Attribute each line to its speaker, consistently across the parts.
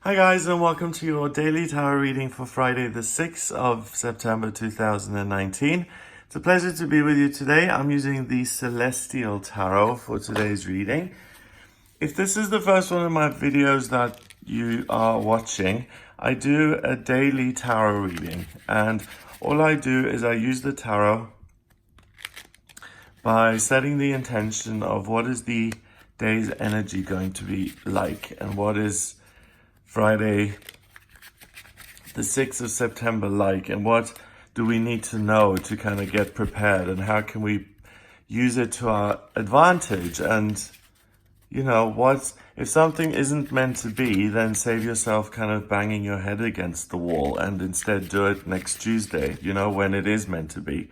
Speaker 1: Hi guys, and welcome to your daily tarot reading for Friday the 6th of September 2019. It's a pleasure to be with you today. I'm using the Celestial Tarot for today's reading. If this is the first one of my videos that you are watching, I do a daily tarot reading, and all I do is I use the tarot by setting the intention of what is the day's energy going to be like, and what is Friday the 6th of September like, and what do we need to know to kind of get prepared, and how can we use it to our advantage. And you know what, if something isn't meant to be, then save yourself kind of banging your head against the wall and instead do it next Tuesday, when it is meant to be.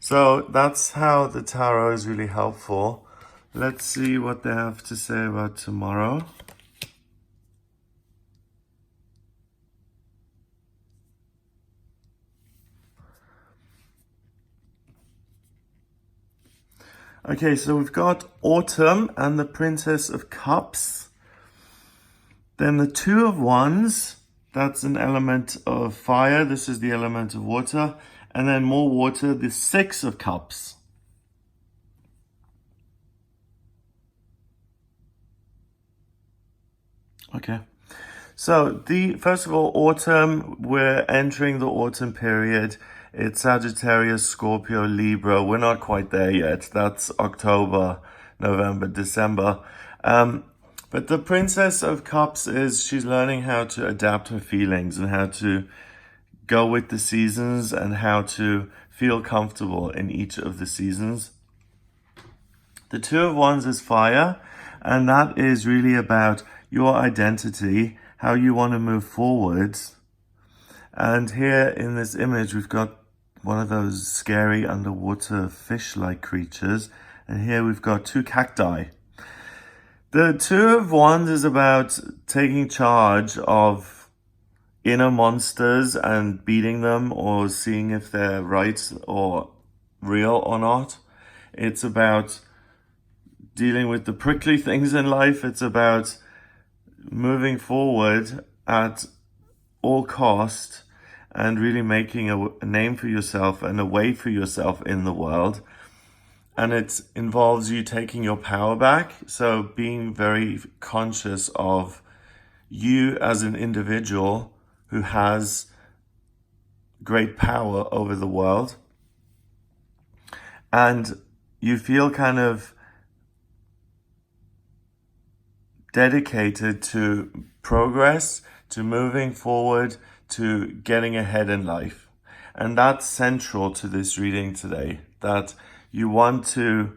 Speaker 1: So that's how the tarot is really helpful. Let's see what they have to say about tomorrow. Okay, so we've got Autumn and the Princess of Cups. Then the Two of Wands, that's an element of fire. This is the element of water. And then more water, the Six of Cups. Okay. So first of all, autumn, we're entering the autumn period. It's Sagittarius, Scorpio, Libra. We're not quite there yet. That's October, November, December. But the Princess of Cups she's learning how to adapt her feelings and how to go with the seasons and how to feel comfortable in each of the seasons. The Two of Wands is fire, and that is really about your identity, how you want to move forwards. And here in this image, we've got one of those scary underwater fish-like creatures. And here we've got two cacti. The Two of Wands is about taking charge of inner monsters and beating them, or seeing if they're right or real or not. It's about dealing with the prickly things in life. It's about moving forward at all cost and really making a name for yourself and a way for yourself in the world. And it involves you taking your power back. So being very conscious of you as an individual who has great power over the world. And you feel kind of dedicated to progress, to moving forward, to getting ahead in life. And that's central to this reading today, that you want to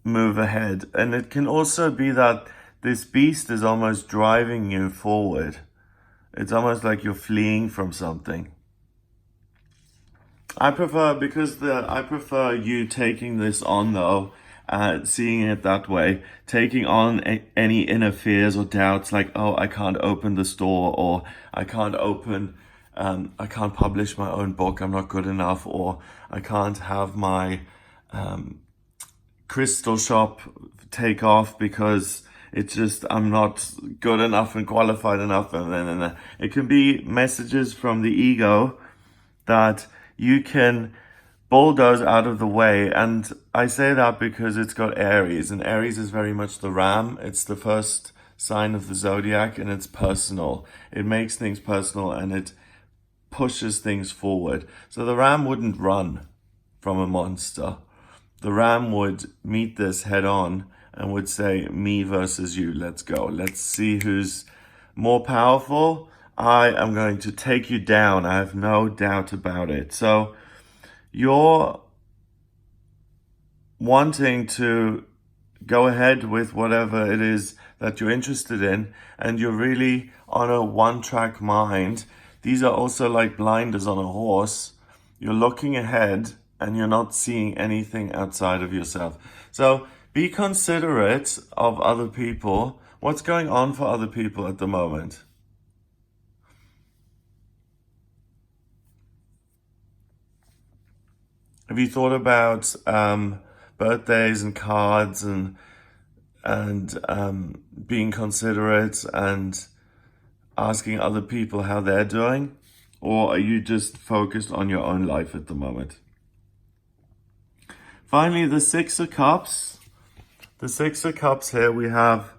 Speaker 1: move ahead. And it can also be that this beast is almost driving you forward. It's almost like you're fleeing from something. I prefer you taking this on though, seeing it that way, taking on any inner fears or doubts, like, oh, I can't open the store, or I can't publish my own book, I'm not good enough, or I can't have my crystal shop take off because I'm not good enough and qualified enough. And then it can be messages from the ego that you can bulldoze out of the way. And I say that because it's got Aries, and Aries is very much the ram. It's the first sign of the zodiac, and it's personal. It makes things personal and it pushes things forward. So the ram wouldn't run from a monster. The ram would meet this head on and would say, me versus you, let's go. Let's see who's more powerful. I am going to take you down. I have no doubt about it. So you're wanting to go ahead with whatever it is that you're interested in, and you're really on a one-track mind. These are also like blinders on a horse. You're looking ahead and you're not seeing anything outside of yourself. So be considerate of other people. What's going on for other people at the moment? Have you thought about birthdays and cards and being considerate and asking other people how they're doing? Or are you just focused on your own life at the moment? Finally, the Six of Cups. The Six of Cups here, we have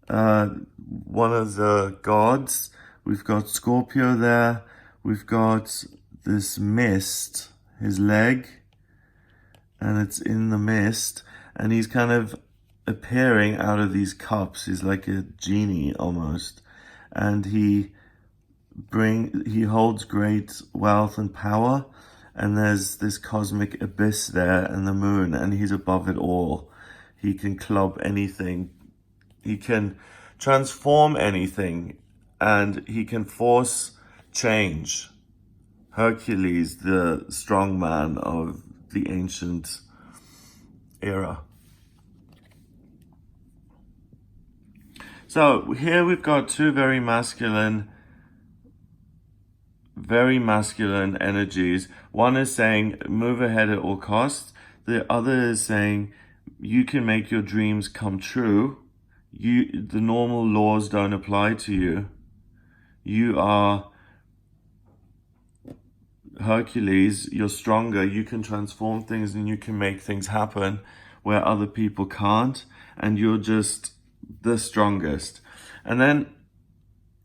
Speaker 1: one of the gods. We've got Scorpio there. We've got this mist, his leg, and it's in the mist, and he's kind of appearing out of these cups. He's like a genie almost, and he holds great wealth and power, and there's this cosmic abyss there and the moon, and he's above it all. He can club anything, he can transform anything, and he can force change. Hercules, the strong man of the ancient era. So here we've got two very masculine energies. One is saying move ahead at all costs. The other is saying you can make your dreams come true. The normal laws don't apply to you. You are Hercules, you're stronger, you can transform things and you can make things happen where other people can't, and you're just the strongest. And then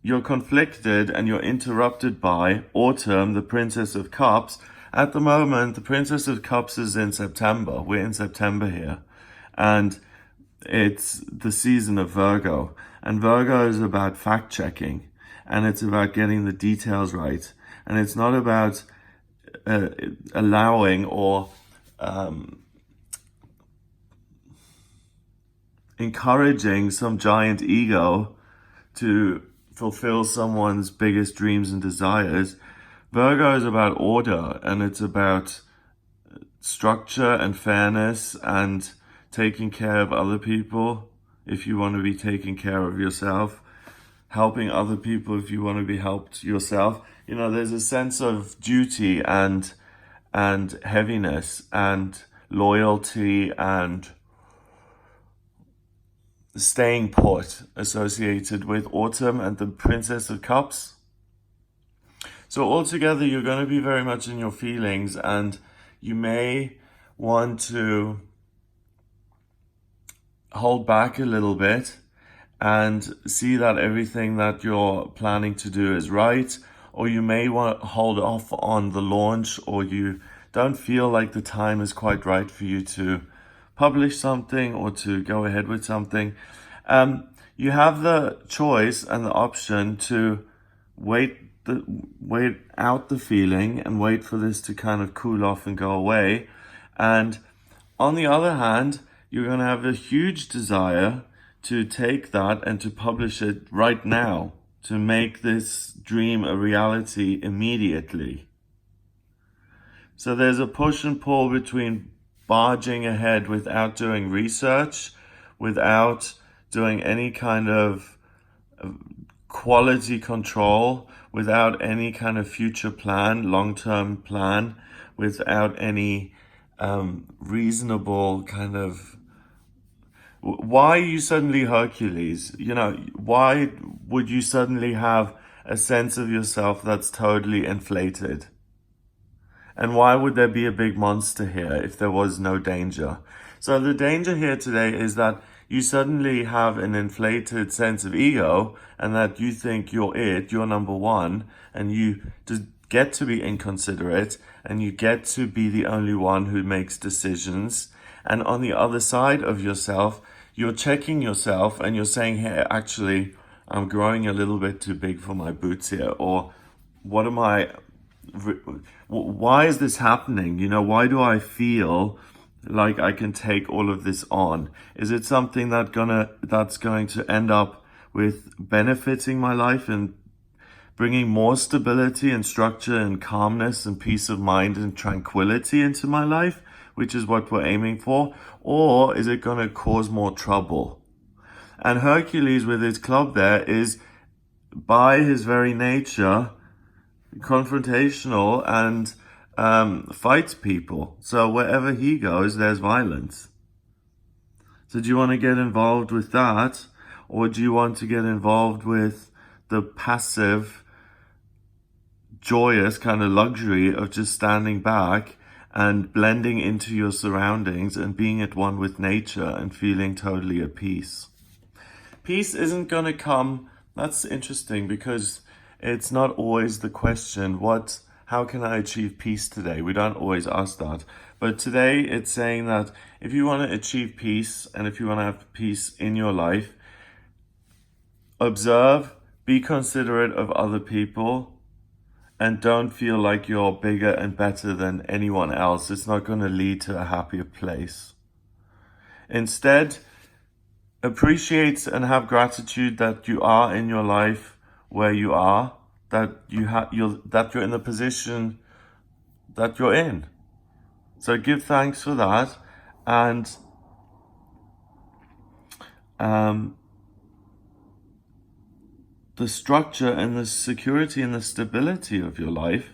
Speaker 1: you're conflicted and you're interrupted by Autumn, the Princess of Cups. At the moment, the Princess of Cups is in September. We're in September here. And it's the season of Virgo. And Virgo is about fact-checking. And it's about getting the details right. And it's not about allowing or encouraging some giant ego to fulfill someone's biggest dreams and desires. Virgo is about order, and it's about structure and fairness and taking care of other people if you want to be taking care of yourself, helping other people if you want to be helped yourself. You know, there's a sense of duty and heaviness and loyalty and staying put associated with Autumn and the Princess of Cups. So altogether, you're going to be very much in your feelings, and you may want to hold back a little bit and see that everything that you're planning to do is right, or you may want to hold off on the launch, or you don't feel like the time is quite right for you to publish something or to go ahead with something. You have the choice and the option to wait out the feeling and wait for this to kind of cool off and go away. And on the other hand, you're going to have a huge desire to take that and to publish it right now, to make this dream a reality immediately. So there's a push and pull between barging ahead without doing research, without doing any kind of quality control, without any kind of future plan, long-term plan, without any reasonable kind of... Why are you suddenly Hercules? You know, why would you suddenly have a sense of yourself that's totally inflated? And why would there be a big monster here if there was no danger? So the danger here today is that you suddenly have an inflated sense of ego, and that you think you're number one, and you just get to be inconsiderate, and you get to be the only one who makes decisions. And on the other side of yourself, you're checking yourself and you're saying, hey, actually, I'm growing a little bit too big for my boots here. Or why is this happening? You know, why do I feel like I can take all of this on? Is it something that's going to end up with benefiting my life and bringing more stability and structure and calmness and peace of mind and tranquility into my life, which is what we're aiming for? Or is it going to cause more trouble? And Hercules with his club there is, by his very nature, confrontational and fights people. So wherever he goes, there's violence. So do you want to get involved with that? Or do you want to get involved with the passive, joyous kind of luxury of just standing back and blending into your surroundings and being at one with nature and feeling totally at peace? Peace isn't going to come. That's interesting, because it's not always the question, how can I achieve peace today? We don't always ask that. But today it's saying that if you want to achieve peace and if you want to have peace in your life, observe, be considerate of other people, and don't feel like you're bigger and better than anyone else. It's not going to lead to a happier place. Instead, appreciate and have gratitude that you are in your life where you are, that you're in the position that you're in. So give thanks for that, and the structure and the security and the stability of your life.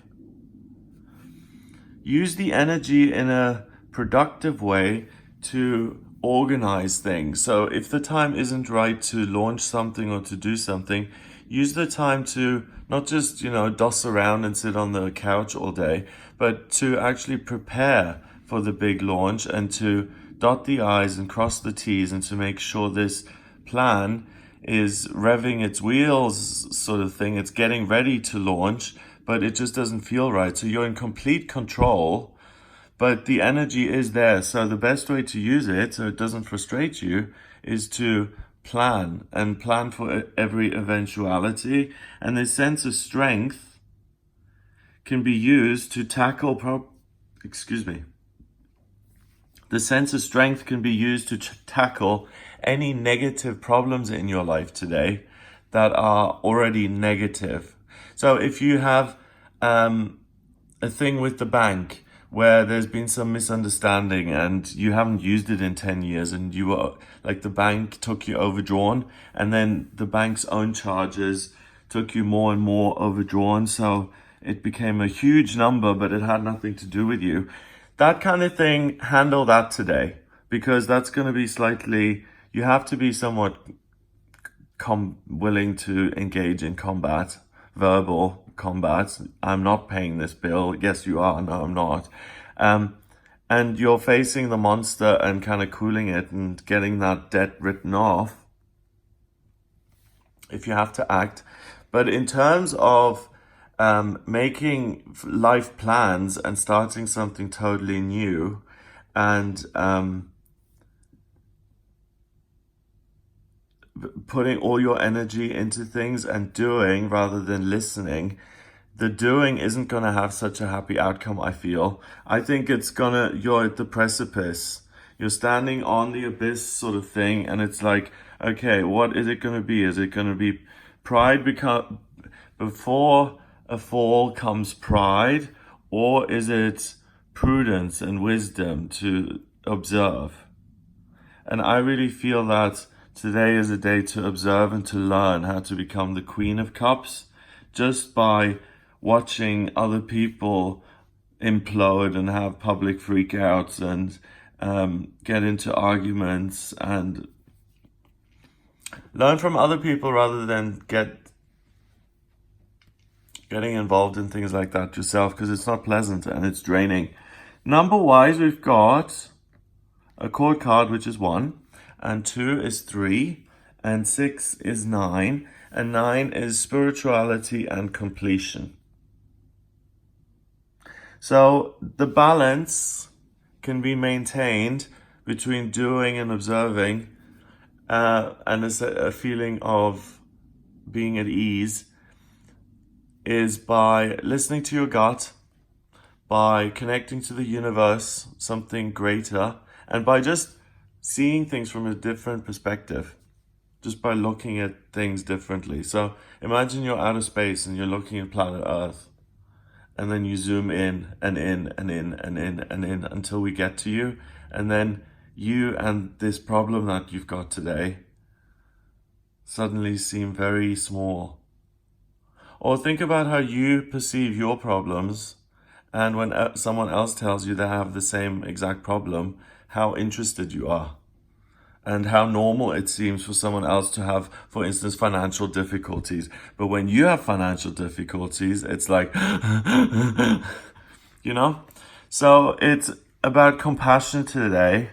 Speaker 1: Use the energy in a productive way to organize things. So if the time isn't right to launch something or to do something, use the time to not just, doss around and sit on the couch all day, but to actually prepare for the big launch and to dot the I's and cross the T's, and to make sure this plan is revving its wheels, sort of thing. It's getting ready to launch, but it just doesn't feel right. So you're in complete control, but the energy is there. So the best way to use it, so it doesn't frustrate you, is to plan for every eventuality. And this sense of strength can be used to tackle the sense of strength can be used to tackle any negative problems in your life today that are already negative. So if you have a thing with the bank where there's been some misunderstanding and you haven't used it in 10 years, and you were like, the bank took you overdrawn, and then the bank's own charges took you more and more overdrawn, so it became a huge number, but it had nothing to do with you. That kind of thing, handle that today, because that's going to be you have to be somewhat willing to engage in combat, verbal combat. I'm not paying this bill. Yes, you are. No, I'm not. And you're facing the monster and kind of cooling it and getting that debt written off if you have to act. But in terms of making life plans and starting something totally new, and putting all your energy into things and doing rather than listening, the doing isn't going to have such a happy outcome, I feel. I think you're at the precipice. You're standing on the abyss, sort of thing, and it's like, okay, what is it going to be? Is it going to be pride before a fall comes pride, or is it prudence and wisdom to observe? And I really feel that today is a day to observe and to learn how to become the Queen of Cups, just by watching other people implode and have public freakouts and get into arguments, and learn from other people rather than getting involved in things like that yourself, because it's not pleasant and it's draining. Number-wise, we've got a court card, which is 1, and 2 is 3, and 6 is 9, and 9 is spirituality and completion. So the balance can be maintained between doing and observing, and a feeling of being at ease, is by listening to your gut, by connecting to the universe, something greater, and by just seeing things from a different perspective, just by looking at things differently. So imagine you're out of space and you're looking at planet Earth, and then you zoom in and in and in and in and in until we get to you, and then you and this problem that you've got today suddenly seem very small. Or think about how you perceive your problems, and when someone else tells you they have the same exact problem, how interested you are. and how normal it seems for someone else to have, for instance, financial difficulties. But when you have financial difficulties, it's like, you know? So it's about compassion today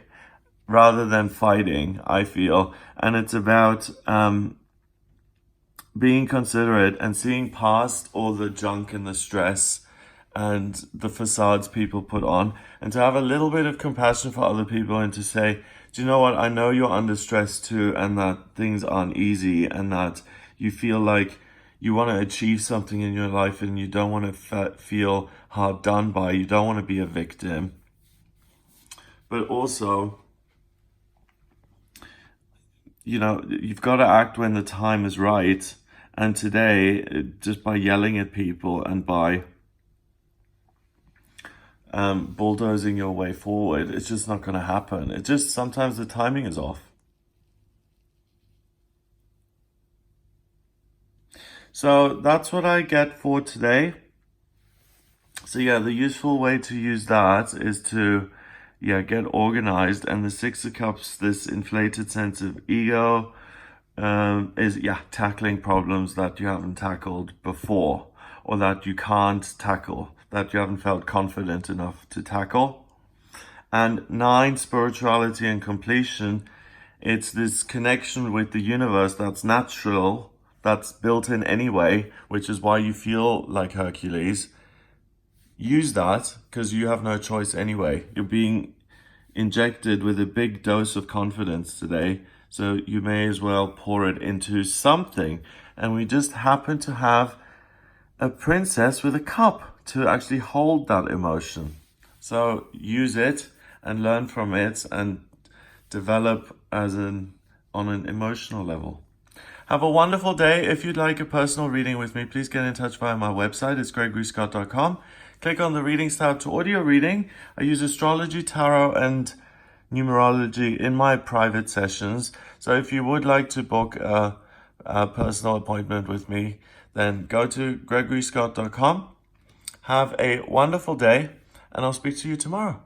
Speaker 1: rather than fighting, I feel. And it's about being considerate and seeing past all the junk and the stress and the facades people put on, and to have a little bit of compassion for other people and to say, do you know what? I know you're under stress too, and that things aren't easy, and that you feel like you want to achieve something in your life and you don't want to feel hard done by. You don't want to be a victim. But also, you know, you've got to act when the time is right. And today, just by yelling at people and by bulldozing your way forward, it's just not going to happen. It just, sometimes the timing is off. So that's what I get for today. So yeah, the useful way to use that is to, get organized. And the Six of Cups, this inflated sense of ego, is tackling problems that you haven't tackled before, or that you can't tackle, that you haven't felt confident enough to tackle. And 9, spirituality and completion. It's this connection with the universe that's natural, that's built in anyway, which is why you feel like Hercules. Use that, because you have no choice anyway. You're being injected with a big dose of confidence today, so you may as well pour it into something. And we just happen to have a princess with a cup to actually hold that emotion. So use it and learn from it and develop on an emotional level. Have a wonderful day. If you'd like a personal reading with me, please get in touch via my website. It's gregoryscott.com. Click on the readings tab to audio reading. I use astrology, tarot, and numerology in my private sessions. So if you would like to book a personal appointment with me, then go to gregoryscott.com. Have a wonderful day, and I'll speak to you tomorrow.